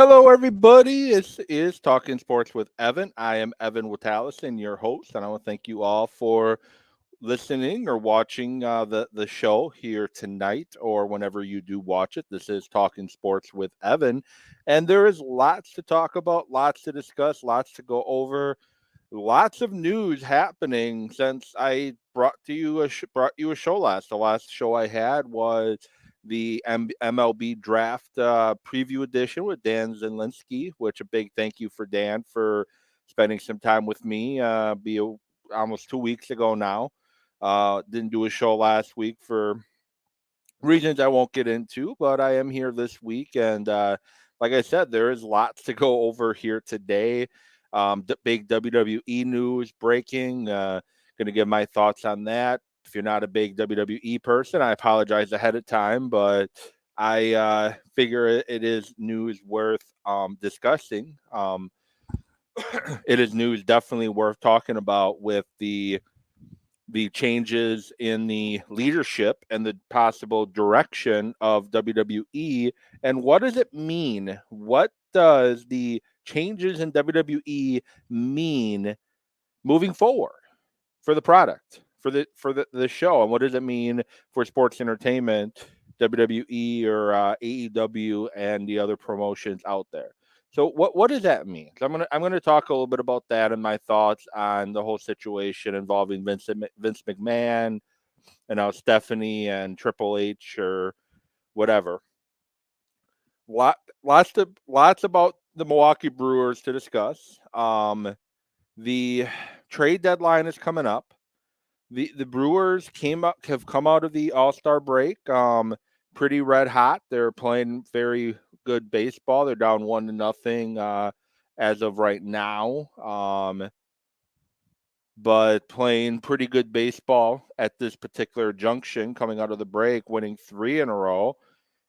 Hello, everybody. This is Talking Sports with Evan. I am Evan Witalison, your host, and I want to thank you all for listening or watching the show here tonight or whenever you do watch it. This is Talking Sports with Evan, and there is lots to talk about, lots to discuss, lots to go over, lots of news happening since I brought you a show last. The last show I had was the MLB draft preview edition with Dan Zinlinski, which a big thank you for Dan for spending some time with me. Almost 2 weeks ago now. Didn't do a show last week for reasons I won't get into, but I am here this week, and like I said, there is lots to go over here today. Big WWE news breaking. Going to give my thoughts on that. If you're not a big WWE person, I apologize ahead of time, but I figure it is news worth discussing. It is news definitely worth talking about with the changes in the leadership and the possible direction of WWE. And what does it mean? What does the changes in WWE mean moving forward for the product, for the show? And what does it mean for sports entertainment, WWE or AEW and the other promotions out there? So what does that mean? So I'm gonna talk a little bit about that and my thoughts on the whole situation involving Vince McMahon and now Stephanie and Triple H or whatever. Lots about the Milwaukee Brewers to discuss. The trade deadline is coming up. The Brewers have come out of the All-Star break pretty red hot. They're playing very good baseball. They're down 1-0 as of right now. But playing pretty good baseball at this particular junction coming out of the break, winning 3 in a row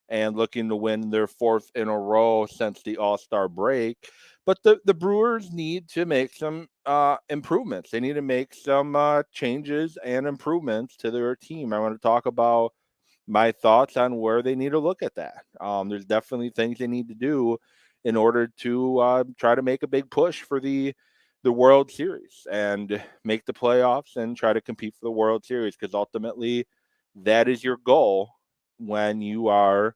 and looking to win their 4th in a row since the All-Star break. But the Brewers need to make some improvements. They need to make some changes and improvements to their team. I want to talk about my thoughts on where they need to look at that. There's definitely things they need to do in order to try to make a big push for the World Series and make the playoffs and try to compete for the World Series because ultimately that is your goal when you are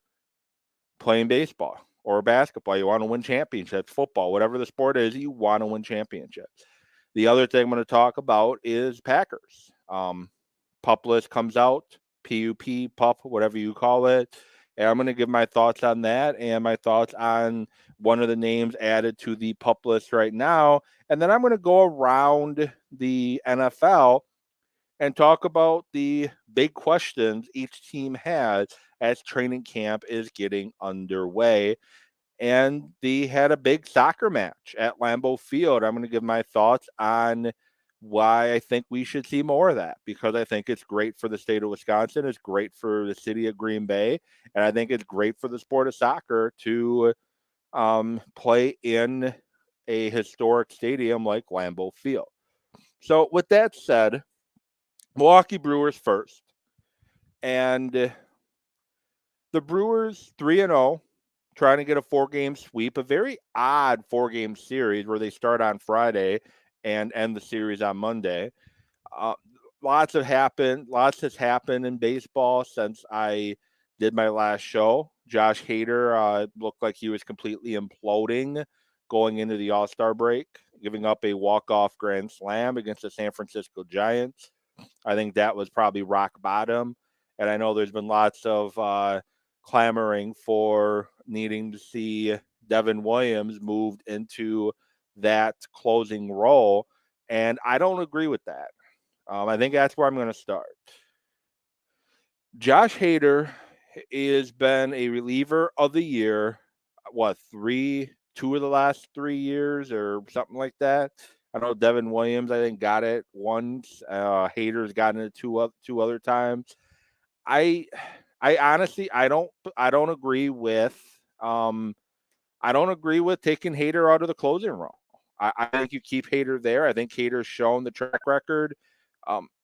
playing baseball or basketball. You want to win championships, football, whatever the sport is, you want to win championships. The other thing I'm going to talk about is Packers. Pup list comes out, PUP, pup, whatever you call it. And I'm going to give my thoughts on that and my thoughts on one of the names added to the pup list right now. And then I'm going to go around the NFL and talk about the big questions each team has as training camp is getting underway. And they had a big soccer match at Lambeau Field. I'm going to give my thoughts on why I think we should see more of that because I think it's great for the state of Wisconsin. It's great for the city of Green Bay. And I think it's great for the sport of soccer to play in a historic stadium like Lambeau Field. So, with that said, Milwaukee Brewers first. And the Brewers 3-0, trying to get a 4-game sweep, a very odd 4-game series where they start on Friday and end the series on Monday. Uh, lots has happened in baseball since I did my last show. Josh Hader looked like he was completely imploding going into the All-Star break, giving up a walk-off grand slam against the San Francisco Giants. I think that was probably rock bottom. And I know there's been lots of clamoring for needing to see Devin Williams moved into that closing role. And I don't agree with that. I think that's where I'm going to start. Josh Hader has been a reliever of the year, two of the last 3 years or something like that. I know Devin Williams, I think, got it once. Hader's gotten it two other times. I I honestly I don't agree with I don't agree with taking Hader out of the closing role. I think you keep Hader there. I think Hader's shown the track record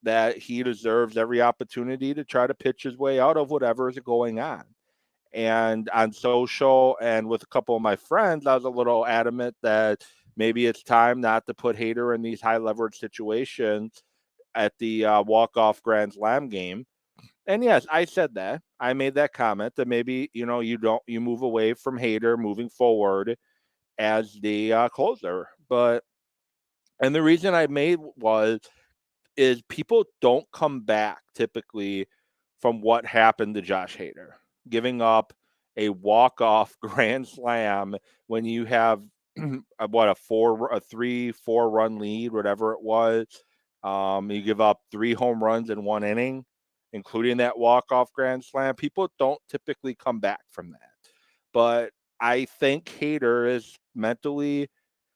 that he deserves every opportunity to try to pitch his way out of whatever is going on. And on social and with a couple of my friends, I was a little adamant that maybe it's time not to put Hader in these high leverage situations at the walk-off Grand Slam game. And yes, I said that. I made that comment that maybe, you move away from Hader moving forward as the closer. And the reason I made is people don't come back typically from what happened to Josh Hader, giving up a walk-off grand slam when you have a 3-4 run lead, whatever it was. You give up 3 home runs in 1 inning, including that walk-off grand slam. People don't typically come back from that. But I think Hader is mentally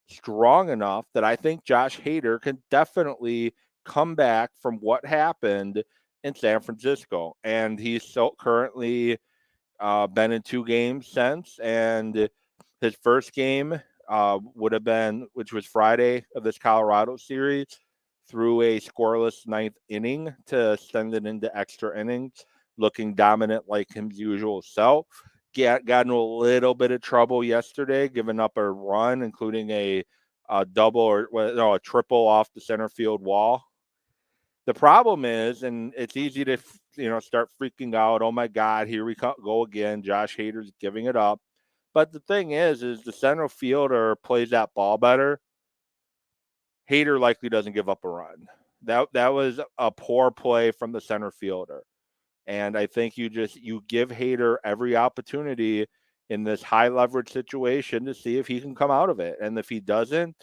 strong enough that I think Josh Hader can definitely come back from what happened in San Francisco. And he's currently been in 2 games since. And his first game would have been, which was Friday of this Colorado series, through a scoreless 9th inning to send it into extra innings, looking dominant like his usual self. Got in a little bit of trouble yesterday, giving up a run, including a double a triple off the center field wall. The problem is, and it's easy to start freaking out. Oh my God, here we go again. Josh Hader's giving it up. But the thing is the center fielder plays that ball better. Hader likely doesn't give up a run. That was a poor play from the center fielder. And I think you give Hader every opportunity in this high leverage situation to see if he can come out of it. And if he doesn't,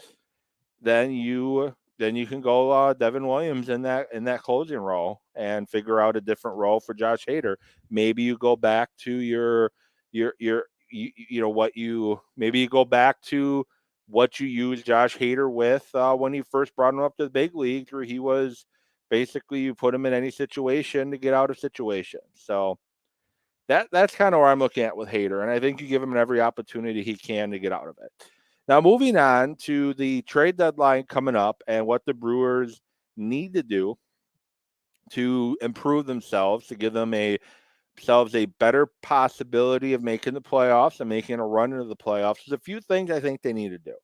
then you can go Devin Williams in that closing role and figure out a different role for Josh Hader. Maybe you go back to maybe you go back to what you used Josh Hader with when you first brought him up to the big leagues, where he was basically you put him in any situation to get out of situations. So that's kind of where I'm looking at with Hader, and I think you give him every opportunity he can to get out of it. Now, moving on to the trade deadline coming up and what the Brewers need to do to improve themselves, to give themselves a better possibility of making the playoffs and making a run into the playoffs. There's a few things I think they need to do.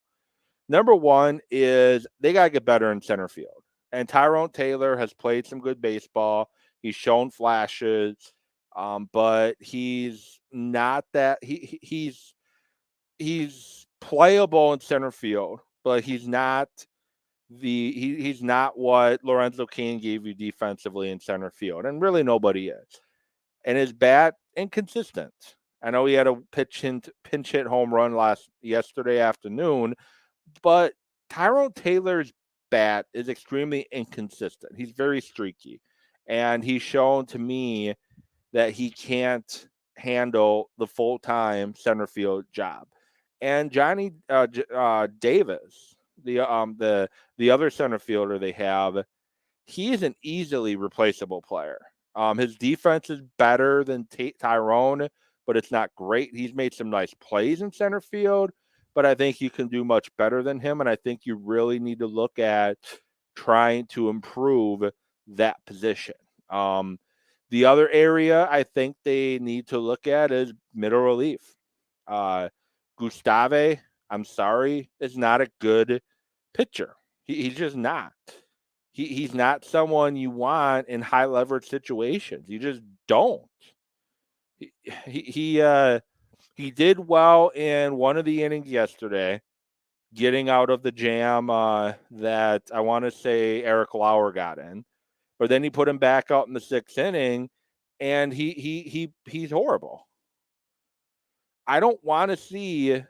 Number one is they got to get better in center field. And Tyrone Taylor has played some good baseball. He's shown flashes, but he's not that. He's playable in center field, but he's not he's not what Lorenzo Cain gave you defensively in center field, and really nobody is. And his bat inconsistent. I know he had a pinch hit home run yesterday afternoon, but Tyrone Taylor's bat is extremely inconsistent. He's very streaky, and he's shown to me that he can't handle the full-time center field job. And Johnny Davis, the other center fielder they have, he is an easily replaceable player. His defense is better than Tyrone, but it's not great. He's made some nice plays in center field, but I think you can do much better than him. And I think you really need to look at trying to improve that position. The other area I think they need to look at is middle relief. Gustave, I'm sorry, is not a good pitcher. He's just not. He's not someone you want in high leverage situations. You just don't. He did well in one of the innings yesterday, getting out of the jam that I want to say Eric Lauer got in. But then he put him back out in the 6th inning, and he's horrible. I don't want to see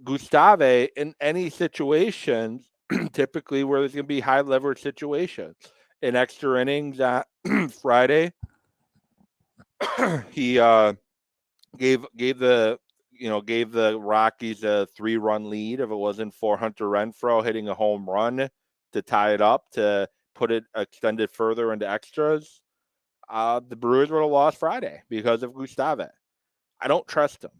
Gustave in any situations, typically where there's going to be high leverage situations. In extra innings on Friday, he gave the Rockies a 3-run lead. If it wasn't for Hunter Renfroe hitting a home run to tie it up, to put it extended further into extras, the Brewers would have lost Friday because of Gustave. I don't trust him.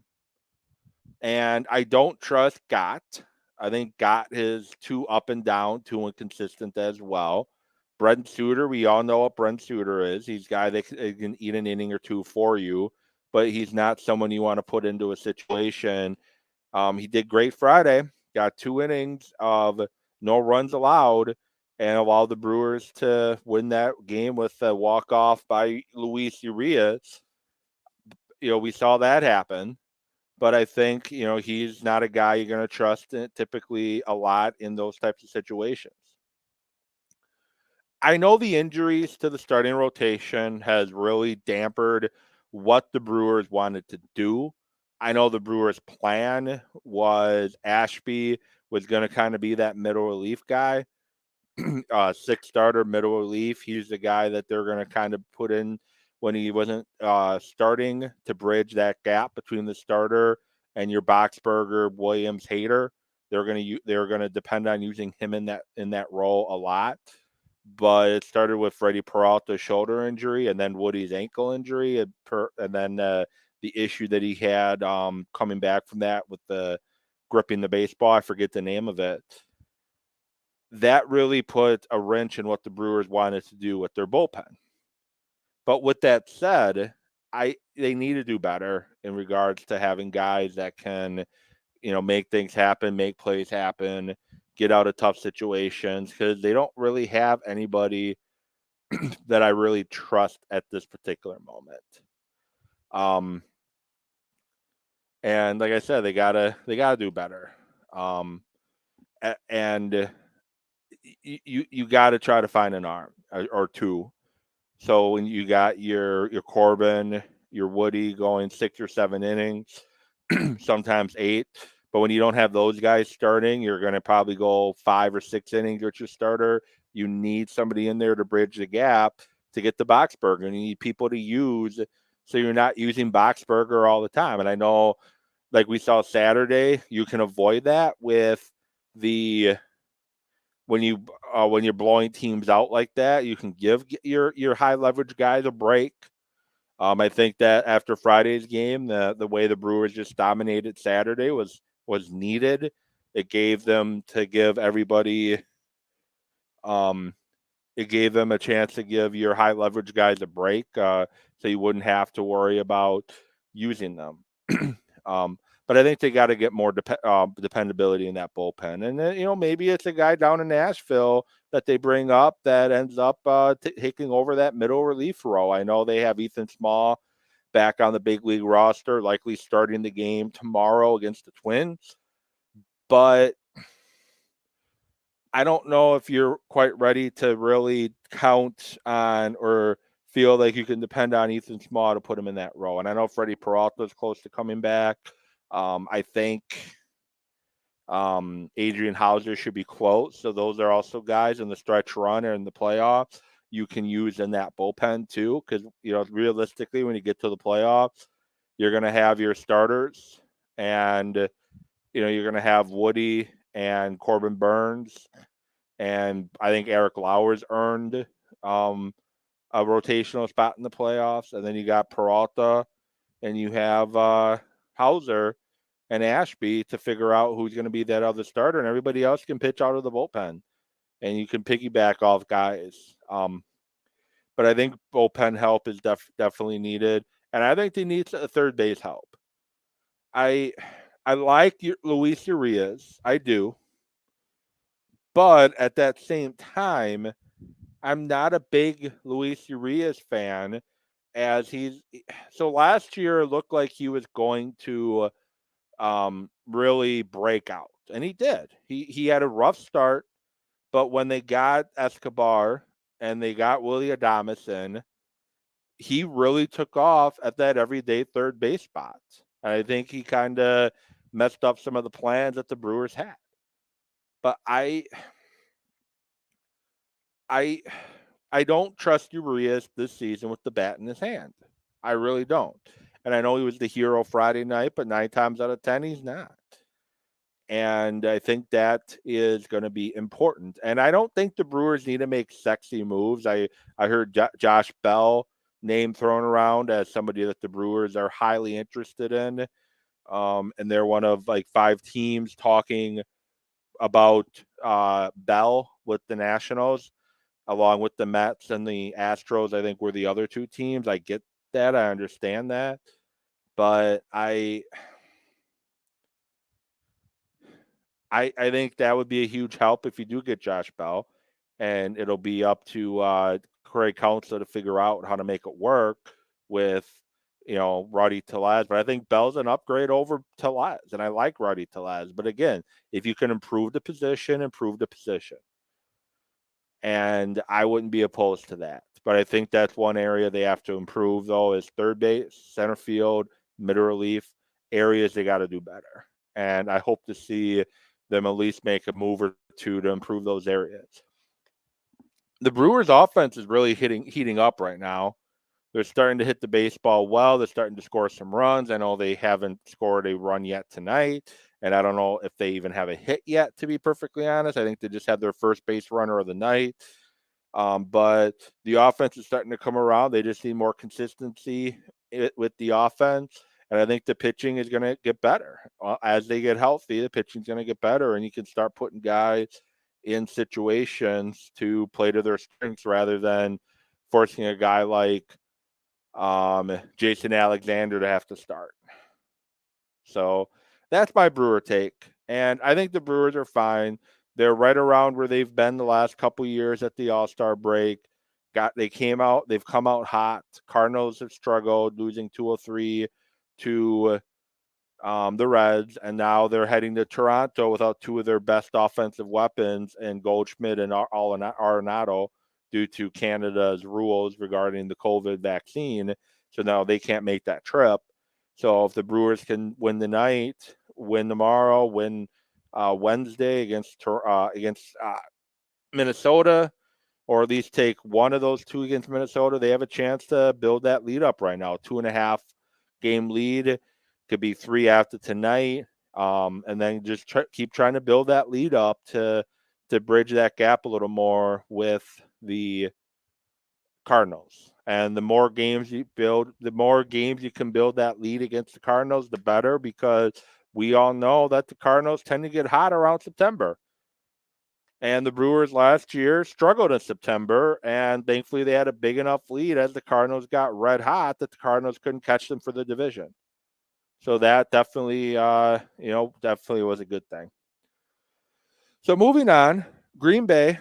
And I don't trust Gott. I think Gott is too up and down, too inconsistent as well. Brent Suter, we all know what Brent Suter is. He's a guy that can eat an inning or two for you, but he's not someone you want to put into a situation. He did great Friday, got 2 innings of no runs allowed, and allowed the Brewers to win that game with a walk-off by Luis Urias. We saw that happen, but I think, he's not a guy you're going to trust typically a lot in those types of situations. I know the injuries to the starting rotation has really dampened what the Brewers wanted to do. I know the Brewers' plan was Ashby was going to kind of be that middle relief guy, 6 starter middle relief. He's the guy that they're going to kind of put in when he wasn't starting to bridge that gap between the starter and your Boxberger, Williams, Hader. They're going to depend on using him in that role a lot. But it started with Freddie Peralta's shoulder injury, and then Woody's ankle injury, and then the issue that he had coming back from that with the gripping the baseball. I forget the name of it. That really put a wrench in what the Brewers wanted to do with their bullpen. But with that said, they need to do better in regards to having guys that can, make things happen, make plays happen, get out of tough situations, because they don't really have anybody that I really trust at this particular moment. And like I said, they gotta do better. And you got to try to find an arm or two. So when you got your Corbin, your Woody going 6 or 7 innings, sometimes 8. But when you don't have those guys starting, you're going to probably go 5 or 6 innings with your starter. You need somebody in there to bridge the gap to get the Boxberger. And you need people to use, so you're not using Boxberger all the time. And I know, like we saw Saturday, you can avoid that with when you're blowing teams out like that. You can give your high leverage guys a break. I think that after Friday's game, the way the Brewers just dominated Saturday was needed. It gave them everybody. It gave them a chance to give your high leverage guys a break, so you wouldn't have to worry about using them. But I think they got to get more dependability in that bullpen. And then, maybe it's a guy down in Nashville that they bring up that ends up taking over that middle relief role. I know they have Ethan Small back on the big league roster, likely starting the game tomorrow against the Twins. But I don't know if you're quite ready to really count on or feel like you can depend on Ethan Small to put him in that role. And I know Freddie Peralta is close to coming back. I think Adrian Hauser should be close. So those are also guys in the stretch run or in the playoffs you can use in that bullpen too. Because, realistically, when you get to the playoffs, you're going to have your starters and, you're going to have Woody and Corbin Burns. And I think Eric Lauer's earned a rotational spot in the playoffs. And then you got Peralta and you have Hauser and Ashby to figure out who's going to be that other starter, and everybody else can pitch out of the bullpen, and you can piggyback off guys. But I think bullpen help is definitely needed, and I think they need a third base help. I like Luis Urias, I do, but at that same time, I'm not a big Luis Urias fan, as so last year it looked like he was going to really break out, and he did. He had a rough start, but when they got Escobar and they got Willy Adames in, he really took off at that everyday third base spot. And I think he kind of messed up some of the plans that the Brewers had. But I don't trust Urias this season with the bat in his hand. I really don't. And I know he was the hero Friday night, but 9 times out of 10, he's not. And I think that is going to be important. And I don't think the Brewers need to make sexy moves. I heard Josh Bell name thrown around as somebody that the Brewers are highly interested in. And they're one of like 5 teams talking about Bell with the Nationals, along with the Mets and the Astros. I think were the other 2 teams. I get that. I understand that. But I think that would be a huge help if you do get Josh Bell, and it'll be up to Craig Counsell to figure out how to make it work with Rowdy Tellez. But I think Bell's an upgrade over Tellez, and I like Rowdy Tellez. But again, if you can improve the position, and I wouldn't be opposed to that. But I think that's one area they have to improve, though, is third base, center field, middle relief, areas they got to do better. And I hope to see them at least make a move or two to improve those areas. The Brewers' offense is really heating up right now. They're starting to hit the baseball well. They're starting to score some runs. I know they haven't scored a run yet tonight, and I don't know if they even have a hit yet, to be perfectly honest. I think they just had their first base runner of the night. But the offense is starting to come around. They just need more consistency with the offense. And I think the pitching is going to get better. As they get healthy, the pitching is going to get better, and you can start putting guys in situations to play to their strengths rather than forcing a guy like Jason Alexander to have to start. So that's my Brewer take. And I think the Brewers are fine. They're right around where they've been the last couple years at the All-Star break. They've come out hot. Cardinals have struggled, losing 2-3 to the Reds, and now they're heading to Toronto without two of their best offensive weapons in Goldschmidt and Arenado due to Canada's rules regarding the COVID vaccine. So now they can't make that trip. So if the Brewers can win tonight, win tomorrow, win Wednesday against Minnesota, or at least take one of those two against Minnesota, they have a chance to build that lead up right now. 2.5 game lead. Could be 3 after tonight, and then just keep trying to build that lead up to bridge that gap a little more with the Cardinals. And the more games you build, the more games you can build that lead against the Cardinals, the better, because we all know that the Cardinals tend to get hot around September. And the Brewers last year struggled in September, and thankfully they had a big enough lead as the Cardinals got red hot that the Cardinals couldn't catch them for the division. So that definitely, definitely was a good thing. So moving on, Green Bay,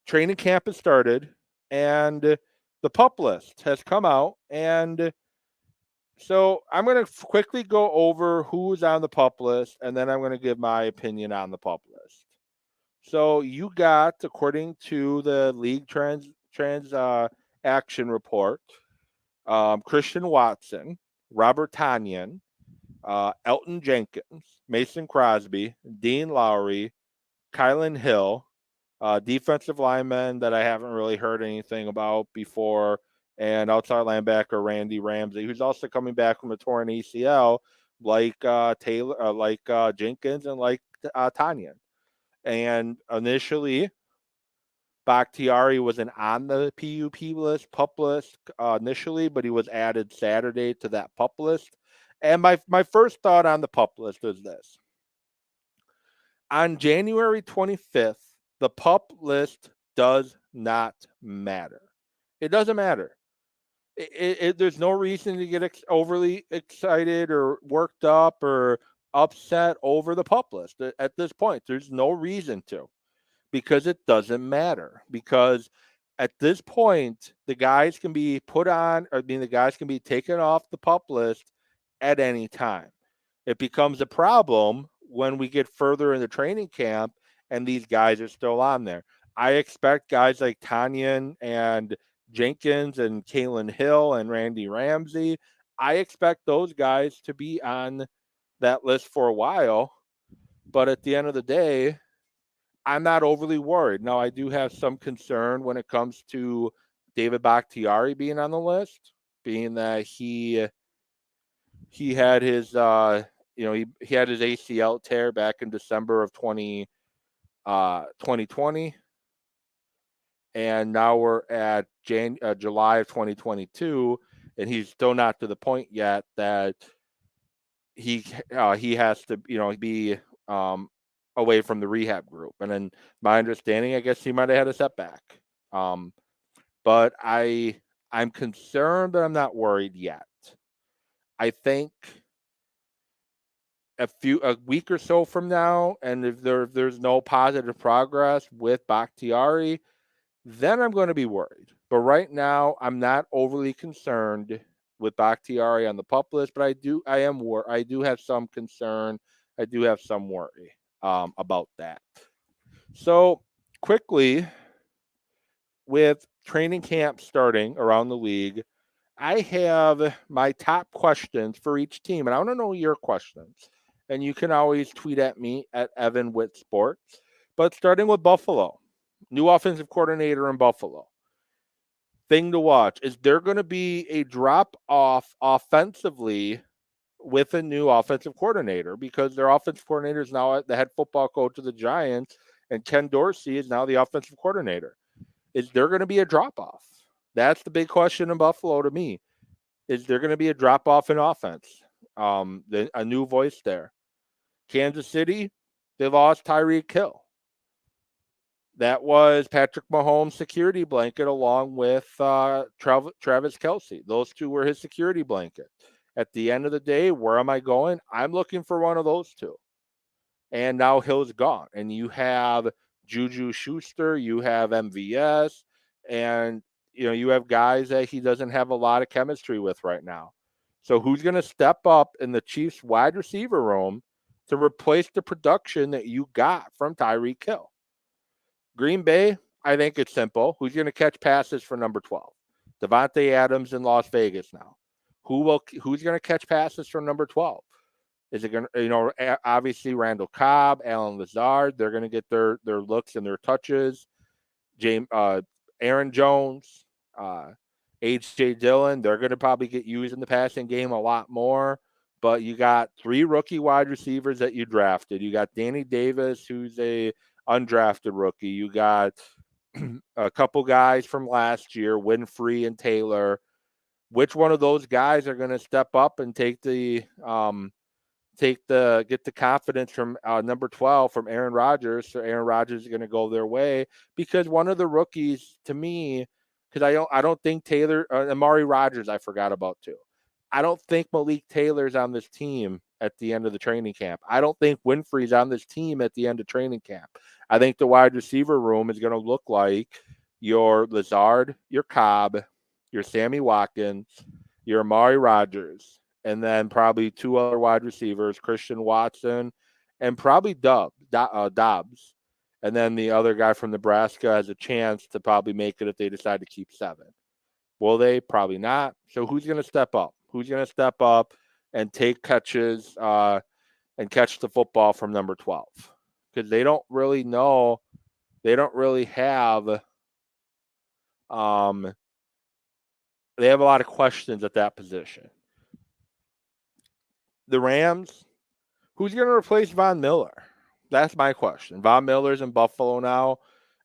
training camp has started, and the PUP list has come out. And so I'm going to quickly go over who's on the PUP list, and then I'm going to give my opinion on the PUP list. So you got, according to the league action report, Christian Watson, Robert Tonyan, Elton Jenkins, Mason Crosby, Dean Lowry, Kylan Hill, defensive linemen that I haven't really heard anything about before, and outside linebacker Randy Ramsey, who's also coming back from a torn ACL, like Jenkins and like Tonyan. And initially, Bakhtiari wasn't on the PUP list initially, but he was added Saturday to that PUP list. And my first thought on the PUP list is this. On January 25th, the PUP list does not matter. It doesn't matter. There's no reason to get overly excited or worked up or upset over the PUP list at this point. There's no reason to, because it doesn't matter. Because at this point, the guys can be the guys can be taken off the PUP list at any time. It becomes a problem when we get further into training camp and these guys are still on there. I expect guys like Tonyan and Jenkins and Kylan Hill and Randy Ramsey, I expect those guys to be on that list for a while. But at the end of the day, I'm not overly worried. Now, I do have some concern when it comes to David Bakhtiari being on the list, being that he had his he had his ACL tear back in December of 2020, and now we're at July of 2022, and he's still not to the point yet that he has to be away from the rehab group. And then my understanding, I guess he might have had a setback, but I'm concerned, but I'm not worried yet. I think a week or so from now, and if there's no positive progress with Bakhtiari, then I'm going to be worried. But right now, I'm not overly concerned with Bakhtiari on the pup list, but I do have some concern. I do have some worry about that. So quickly, with training camp starting around the league, I have my top questions for each team, and I want to know your questions. And you can always tweet at me at Evan Witt Sports. But starting with Buffalo, new offensive coordinator in Buffalo. Thing to watch is there going to be a drop off offensively with a new offensive coordinator, because their offensive coordinator is now the head football coach of the Giants, and Ken Dorsey is now the offensive coordinator. Is there going to be a drop off? That's the big question in Buffalo to me. Is there going to be a drop off in offense? A new voice there. Kansas City, they lost Tyreek Hill. That was Patrick Mahomes' security blanket along with Travis Kelce. Those two were his security blanket. At the end of the day, where am I going? I'm looking for one of those two. And now Hill's gone. And you have Juju Schuster, you have MVS, and you have guys that he doesn't have a lot of chemistry with right now. So who's going to step up in the Chiefs wide receiver room to replace the production that you got from Tyreek Hill? Green Bay, I think it's simple. Who's going to catch passes for number 12? Davante Adams in Las Vegas now. Who's going to catch passes for number 12? Is it going to, obviously Randall Cobb, Allen Lazard, they're going to get their looks and their touches. Aaron Jones, H.J. Dillon, they're going to probably get used in the passing game a lot more. But you got 3 rookie wide receivers that you drafted. You got Danny Davis, who's a undrafted rookie. You got a couple guys from last year, Winfrey and Taylor. Which one of those guys are going to step up and get the confidence from number 12 from Aaron Rodgers? So Aaron Rodgers is going to go their way, because one of the rookies, to me, because I don't think Taylor, Amari Rodgers, I forgot about too. I don't think Malik Taylor's on this team at the end of the training camp. I don't think Winfrey's on this team at the end of training camp. I think the wide receiver room is going to look like your Lazard, your Cobb, your Sammy Watkins, your Amari Rodgers, and then probably 2 other wide receivers, Christian Watson, and probably Dobbs. And then the other guy from Nebraska has a chance to probably make it if they decide to keep 7. Will they? Probably not. So who's going to step up? Who's going to step up and take catches and catch the football from number 12? Because they don't really know. They don't really have they have a lot of questions at that position. The Rams, who's going to replace Von Miller? That's my question. Von Miller's in Buffalo now.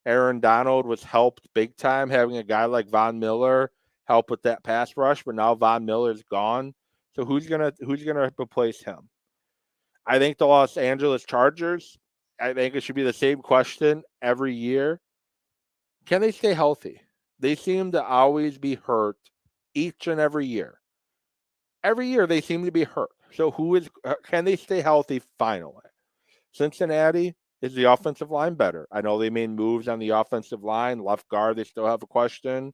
Aaron Donald was helped big time having a guy like Von Miller help with that pass rush, but now Von Miller's gone. So who's gonna replace him? I think the Los Angeles Chargers, I think it should be the same question every year. Can they stay healthy? They seem to always be hurt each and every year. Every year they seem to be hurt. So can they stay healthy finally? Cincinnati, is the offensive line better? I know they made moves on the offensive line. Left guard, they still have a question.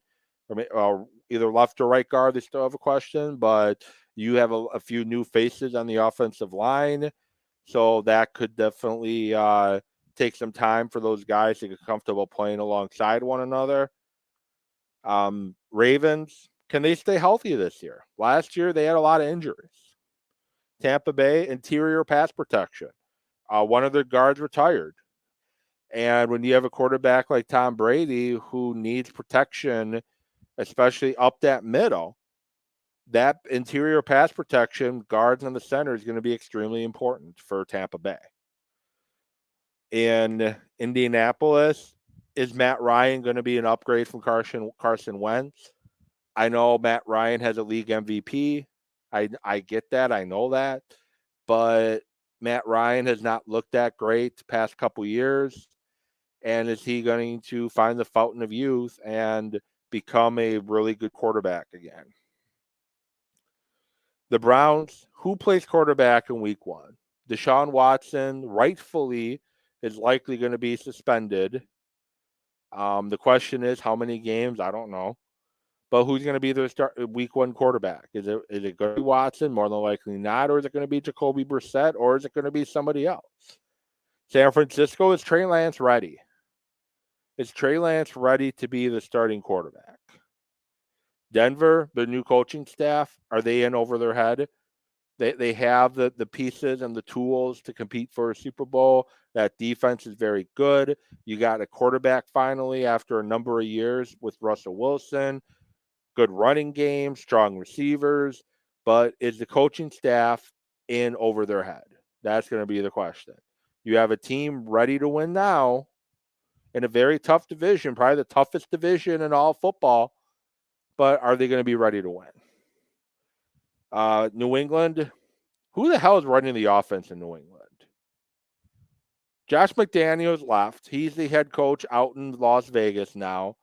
Or either left or right guard, they still have a question. But you have a few new faces on the offensive line. So that could definitely take some time for those guys to get comfortable playing alongside one another. Ravens, can they stay healthy this year? Last year, they had a lot of injuries. Tampa Bay, interior pass protection. One of their guards retired. And when you have a quarterback like Tom Brady who needs protection, especially up that middle, that interior pass protection, guards on the center, is going to be extremely important for Tampa Bay. In Indianapolis, is Matt Ryan going to be an upgrade from Carson Wentz? I know Matt Ryan has a league MVP. I get that. I know that. But Matt Ryan has not looked that great the past couple years. And is he going to find the fountain of youth and become a really good quarterback again? The Browns, who plays quarterback in week 1? Deshaun Watson, rightfully, is likely going to be suspended. The question is how many games? I don't know. But who's going to be the week 1 quarterback? Is it going to be Watson? More than likely not. Or is it going to be Jacoby Brissett? Or is it going to be somebody else? San Francisco, is Trey Lance ready? Is Trey Lance ready to be the starting quarterback? Denver, the new coaching staff, are they in over their head? They have the pieces and the tools to compete for a Super Bowl. That defense is very good. You got a quarterback finally after a number of years with Russell Wilson. Good running game, strong receivers. But is the coaching staff in over their head? That's going to be the question. You have a team ready to win now in a very tough division, probably the toughest division in all football. But are they going to be ready to win? New England, who the hell is running the offense in New England? Josh McDaniels left. He's the head coach out in Las Vegas now.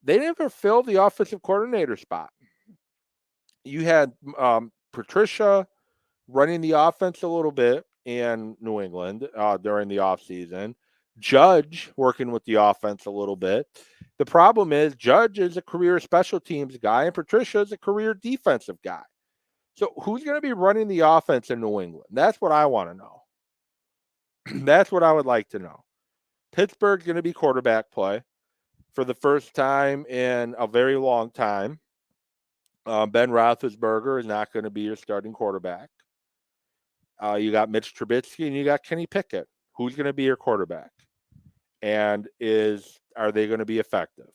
They never filled the offensive coordinator spot. You had Patricia running the offense a little bit in New England during the offseason. Judge working with the offense a little bit. The problem is Judge is a career special teams guy and Patricia is a career defensive guy. So who's going to be running the offense in New England? That's what I want to know. That's what I would like to know. Pittsburgh's going to be quarterback play for the first time in a very long time. Ben Roethlisberger is not going to be your starting quarterback. You got Mitch Trubisky and you got Kenny Pickett. Who's going to be your quarterback? And are they going to be effective?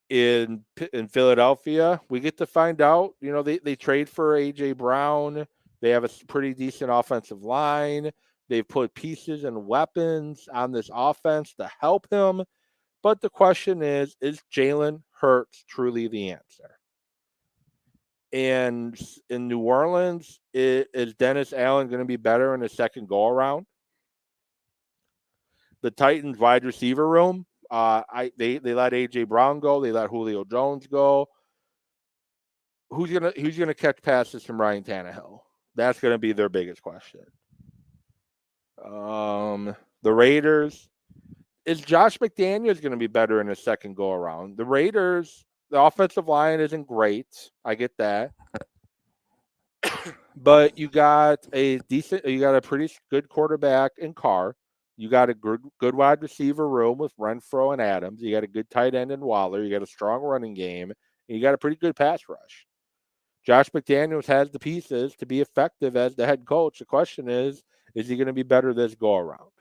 In Philadelphia, we get to find out. You know, they trade for A.J. Brown. They have a pretty decent offensive line. They've put pieces and weapons on this offense to help him. But the question is Jalen Hurts truly the answer? And in New Orleans, is Dennis Allen going to be better in the second go-around? The Titans wide receiver room, they let A.J. Brown go. They let Julio Jones go. Who's gonna catch passes from Ryan Tannehill? That's going to be their biggest question. The Raiders, is Josh McDaniels going to be better in a second go around? The Raiders, the offensive line isn't great. I get that. But you got a pretty good quarterback in Carr. You got a good wide receiver room with Renfro and Adams. You got a good tight end in Waller. You got a strong running game. And you got a pretty good pass rush. Josh McDaniels has the pieces to be effective as the head coach. The question is he going to be better this go-around?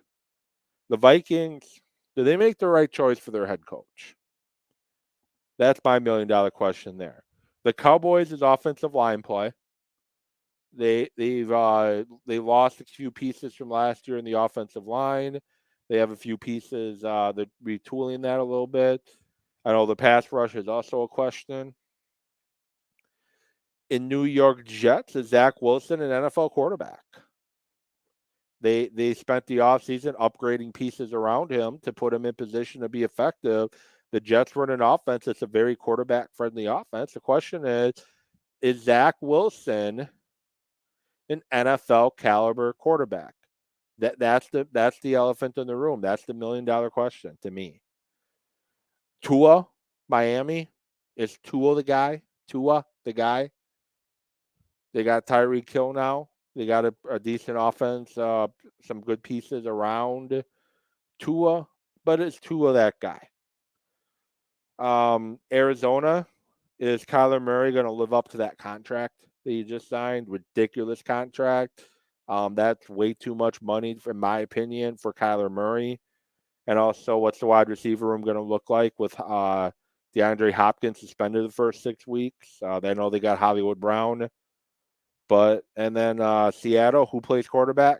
The Vikings, do they make the right choice for their head coach? That's my $1 million question there. The Cowboys is offensive line play. They lost a few pieces from last year in the offensive line. They have a few pieces. They're retooling that a little bit. I know the pass rush is also a question. In New York Jets, is Zach Wilson an NFL quarterback? They spent the offseason upgrading pieces around him to put him in position to be effective. The Jets run an offense that's a very quarterback-friendly offense. The question is Zach Wilson an NFL caliber quarterback? That's the elephant in the room. That's the $1 million question to me. Tua, Miami, is Tua the guy? They got Tyreek Hill now. They got a decent offense, some good pieces around Tua, but is Tua that guy? Arizona, is Kyler Murray going to live up to that contract that he just signed? Ridiculous contract. That's way too much money, in my opinion, for Kyler Murray. And also, what's the wide receiver room going to look like with DeAndre Hopkins suspended the first 6 weeks? They know they got Hollywood Brown. And then Seattle, who plays quarterback?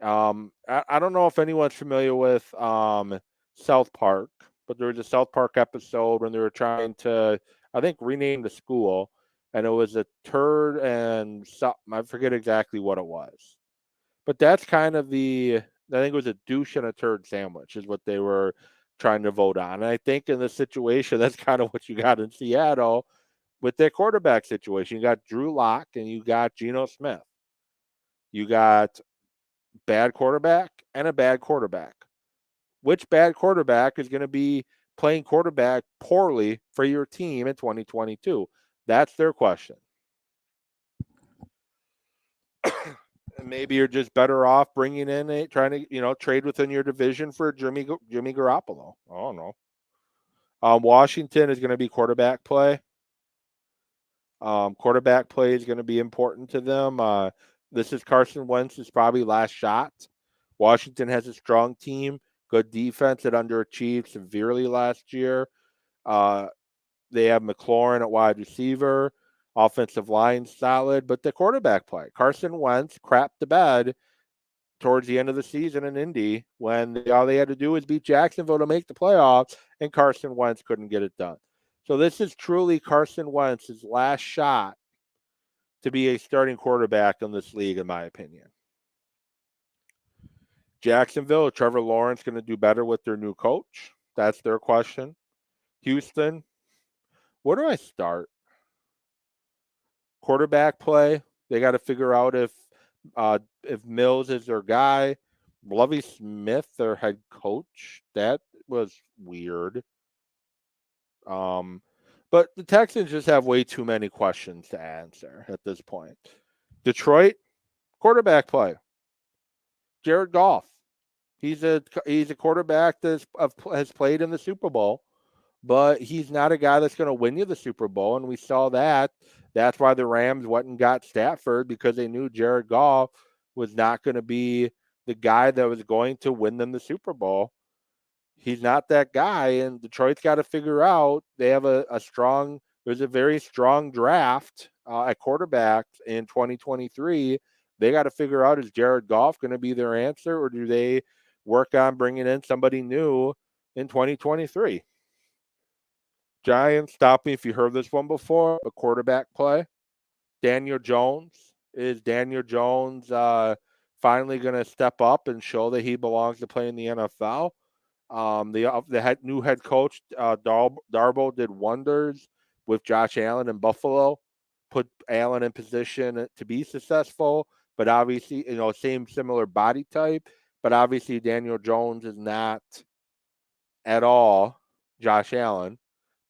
I don't know if anyone's familiar with South Park, but there was a South Park episode when they were trying to, I think, rename the school, and it was a turd and something. I forget exactly what it was. But that's kind of I think it was a douche and a turd sandwich is what they were trying to vote on. And I think in this situation, that's kind of what you got in Seattle. with their quarterback situation. You got Drew Lock and you got Geno Smith. You got bad quarterback and a bad quarterback. Which bad quarterback is going to be playing quarterback poorly for your team in 2022? That's their question. Maybe you're just better off bringing in trying to trade within your division for Jimmy Garoppolo. I don't know. Washington is going to be quarterback play. Quarterback play is going to be important to them. This is Carson Wentz's probably last shot. Washington has a strong team, good defense that underachieved severely last year. They have McLaurin at wide receiver. Offensive line solid, but the quarterback play. Carson Wentz crapped the bed towards the end of the season in Indy when all they had to do was beat Jacksonville to make the playoffs, and Carson Wentz couldn't get it done. So this is truly Carson Wentz's last shot to be a starting quarterback in this league, in my opinion. Jacksonville, Trevor Lawrence going to do better with their new coach? That's their question. Houston, where do I start? Quarterback play, they got to figure out if Mills is their guy. Lovie Smith, their head coach, that was weird. But the Texans just have way too many questions to answer at this point. Detroit, quarterback play. Jared Goff, he's a quarterback that has played in the Super Bowl, but he's not a guy that's going to win you the Super Bowl, and we saw that. That's why the Rams went and got Stafford, because they knew Jared Goff was not going to be the guy that was going to win them the Super Bowl. He's not that guy, and Detroit's got to figure out. They have there's a very strong draft at quarterback in 2023. They got to figure out, is Jared Goff going to be their answer, or do they work on bringing in somebody new in 2023? Giants, stop me if you heard this one before, a quarterback play. Daniel Jones. Is Daniel Jones finally going to step up and show that he belongs to play in the NFL? The new head coach, Darboh, did wonders with Josh Allen in Buffalo, put Allen in position to be successful, but obviously, similar body type, but obviously Daniel Jones is not at all Josh Allen.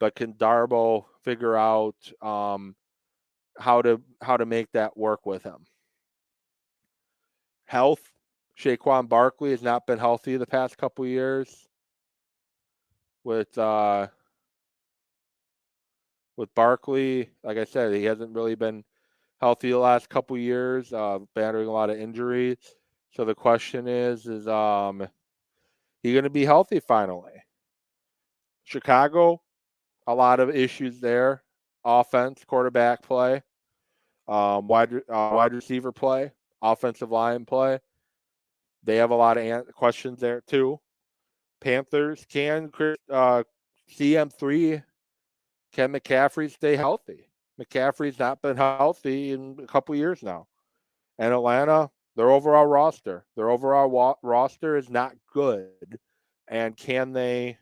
But can Darboh figure out how to make that work with him? Health. Saquon Barkley has not been healthy the past couple years. With Barkley, like I said, he hasn't really been healthy the last couple years, battling a lot of injuries. So the question is he going to be healthy finally? Chicago, a lot of issues there. Offense, quarterback play, wide receiver play, offensive line play. They have a lot of questions there too. Panthers, can CM3, can McCaffrey stay healthy? McCaffrey's not been healthy in a couple years now. And Atlanta, their overall roster is not good. And can they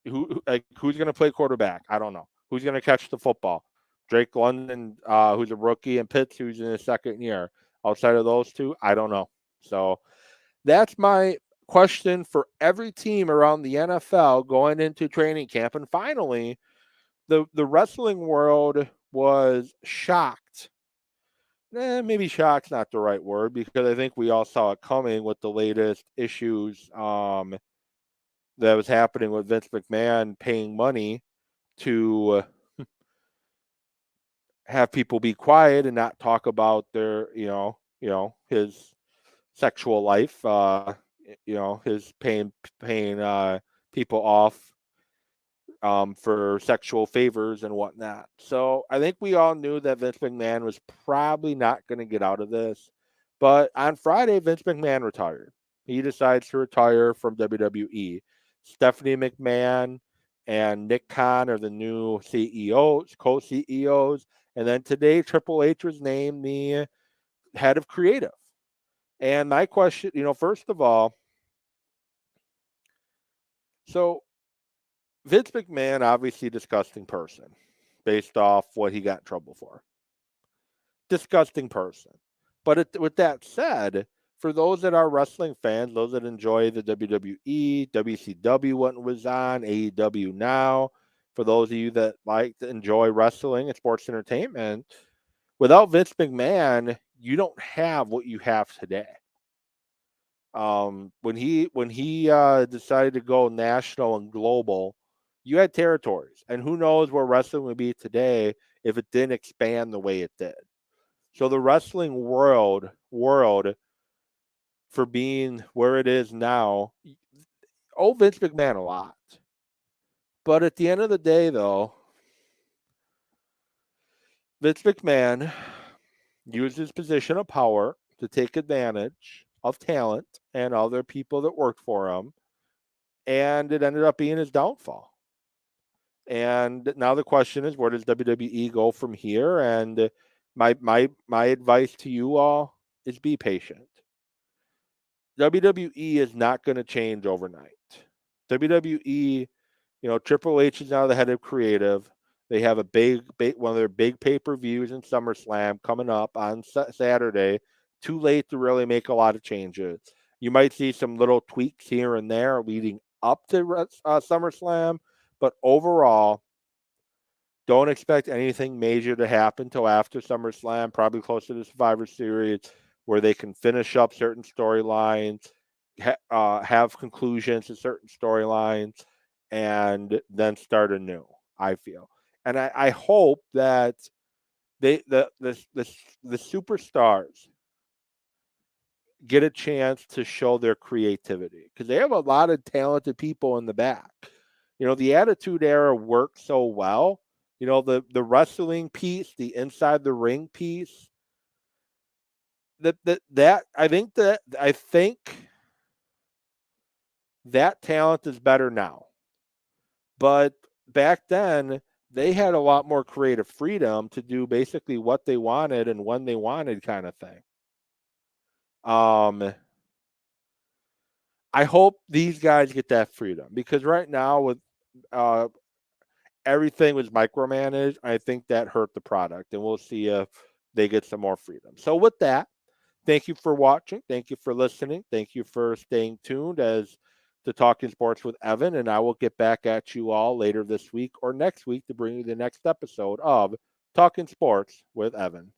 who's going to play quarterback? I don't know. Who's going to catch the football? Drake London, who's a rookie, and Pitts, who's in his second year. Outside of those two, I don't know. So that's my question for every team around the NFL going into training camp. And finally, the wrestling world was shocked. Maybe shock's not the right word, because I think we all saw it coming with the latest issues that was happening with Vince McMahon paying money to have people be quiet and not talk about their, his sexual life, his paying people off for sexual favors and whatnot. So I think we all knew that Vince McMahon was probably not going to get out of this. But on Friday, Vince McMahon retired. He decides to retire from WWE. Stephanie McMahon and Nick Khan are the new CEOs, co-CEOs. And then today, Triple H was named the head of creative. And my question, first of all, so Vince McMahon, obviously disgusting person, based off what he got in trouble for. Disgusting person. But with that said, for those that are wrestling fans, those that enjoy the WWE, WCW when it was on, AEW now, for those of you that like to enjoy wrestling and sports entertainment, without Vince McMahon, you don't have what you have today. When he decided to go national and global, you had territories, and who knows where wrestling would be today if it didn't expand the way it did. So the wrestling world for being where it is now, owe Vince McMahon a lot. But at the end of the day, though, Vince McMahon used his position of power to take advantage of talent and other people that worked for him, and it ended up being his downfall. And now the question is, where does WWE go from here? And my advice to you all is be patient. WWE is not going to change overnight. WWE, Triple H is now the head of creative. They have a one of their big pay-per-views in SummerSlam coming up on Saturday. Too late to really make a lot of changes. You might see some little tweaks here and there leading up to SummerSlam, but overall, don't expect anything major to happen till after SummerSlam, probably close to the Survivor Series, where they can finish up certain storylines, have conclusions to certain storylines, and then start anew, I feel. And I hope that the superstars get a chance to show their creativity, because they have a lot of talented people in the back. The Attitude Era worked so well. The wrestling piece, the inside the ring piece. I think that talent is better now. But back then, they had a lot more creative freedom to do basically what they wanted and when they wanted, kind of thing. I hope these guys get that freedom, because right now with everything was micromanaged, I think that hurt the product, and we'll see if they get some more freedom. So with that, thank you for watching. Thank you for listening. Thank you for staying tuned as to Talking Sports with Evan, and I will get back at you all later this week or next week to bring you the next episode of Talking Sports with Evan.